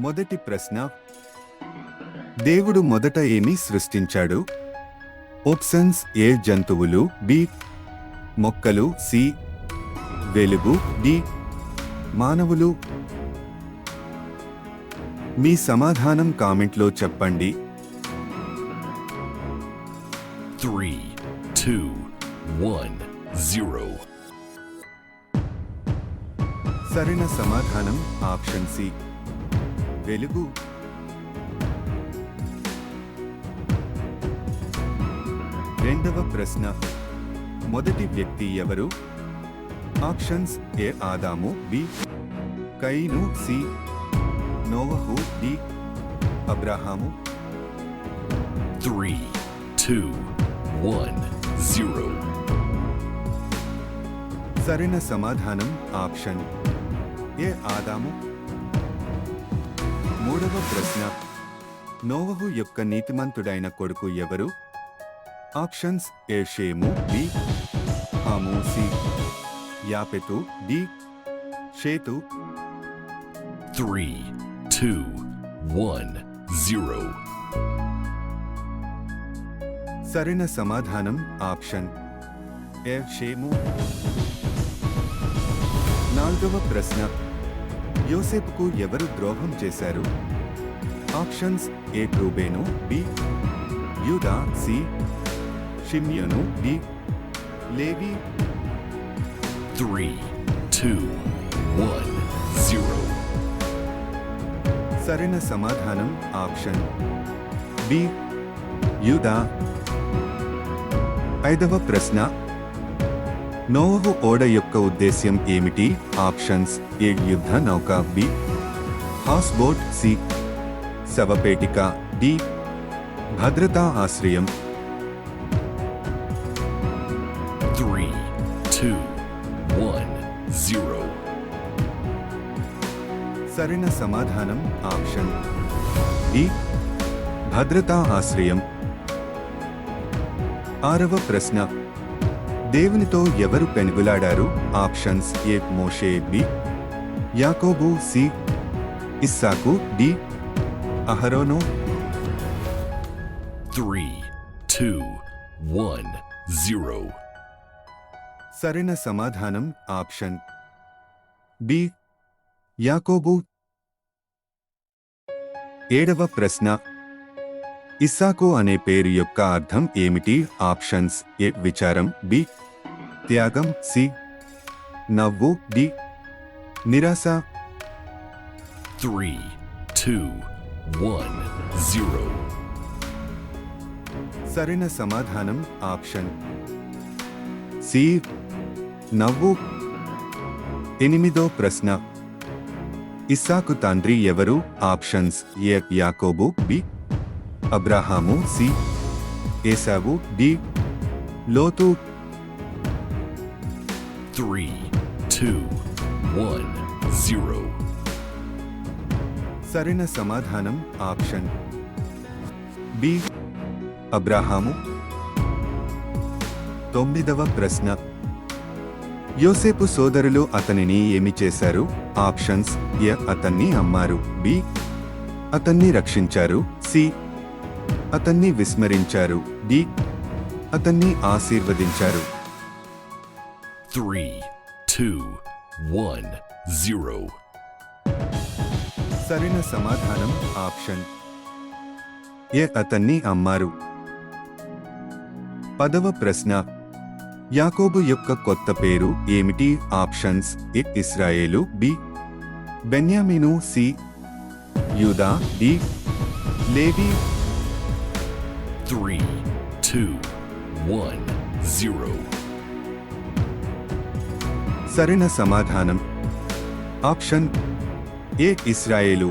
మొదటి ప్రశ్న, దేవుడు మొదట ఏమి సృష్టించాడు? ఆప్షన్స్: ఏ జంతువులు, బి మొక్కలు, సి వెలుగు, డి మానవులు. మీ సమాధానం కామెంట్లో చెప్పండి. 3, 2, 1, 0. సరైన సమాధానం ఆప్షన్ సి వెలుగు. రెండవ ప్రశ్న, మొదటి వ్యక్తి ఎవరు? ఆప్షన్స్: ఏ ఆదాము, బి కయీను, సి నోవహు, డి అబ్రహాము. 3, 2, 1, 0. సరైన సమాధానం ఆప్షన్ ఏ ఆదాము. మూడవ ప్రశ్న, నోవహు యొక్క నీతిమంతుడైన కొడుకు ఎవరు? ఆప్షన్స్: ఏ షేము, బి హాము, సి యాపెతు, డి షేతు. 3, 2, 1, 0. సరైన సమాధానం ఆప్షన్ ఏ షేము. నాలుగవ ప్రశ్న, యోసేపుకు ఎవరు ద్రోహం చేశారు? ఆప్షన్స్: ఏ రూబేను, బి యూదా, సి షిమ్యోను, డి లేవి. 3, 2, 1, 0. సరైన సమాధానం ఆప్షన్ బి యూదా. ఐదవ ప్రశ్న, నోవహు ఓడ యొక్క ఉద్దేశ్యం ఏమిటి? ఆప్షన్స్: ఏ యుద్ధ నౌక, బి హౌస్ బోట్, సి శవపేటిక, డి భద్రతా ఆశ్రయం. 3, 2, 1, 0. సరైన సమాధానం ఆప్షన్ డి భద్రతా ఆశ్రయం. ఆరవ ప్రశ్న, దేవునితో ఎవరు పెనుగులాడారు? ఆప్షన్స్: ఏ మోషే, బి యాకోబు, సి ఇస్సాకు, డి అహరోను. 3, 2, 1, 0. సరైన సమాధానం ఆప్షన్ బి యాకోబు. ఏడవ ప్రశ్న, ఇస్సాకు అనే పేరు యొక్క అర్థం ఏమిటి? ఆప్షన్స్: ఏ విచారం, బి త్యాగం, సి నవ్వు, డి నిరాశ. 3, 2, 1, 0. సరైన సమాధానం ఆప్షన్ సి నవ్వు. ఎనిమిదో ప్రశ్న, ఇస్సాకు తండ్రి ఎవరు? ఆప్షన్స్: ఏ యాకోబు, బి అబ్రహాము, సి ఏసావు, డి లోతు. 3, 2, 1, 0. సరైన సమాధానం ఆప్షన్ బి అబ్రహాము. తొమ్మిదవ ప్రశ్న, యోసేపు సోదరులు అతనిని ఏమి చేశారు? ఆప్షన్స్: ఏ అతన్ని అమ్మారు, బి అతన్ని రక్షించారు, సి అతన్ని విస్మరించారు, డి అతన్ని ఆశీర్వదించారు. 3, 2, 1, 0. సరైన సమాధానం ఆప్షన్ ఏ అతన్ని అమ్మారు. పదవ ప్రశ్న, యాకోబు యొక్క కొత్త పేరు ఏమిటి? ఆప్షన్స్: ఏ ఇశ్రాయేలు, బి బెన్యామీను, సి యూదా, డి లేవి. 3, 2, 1, 0. సరైన సమాధానం ఆప్షన్ ఏ ఇశ్రాయేలు.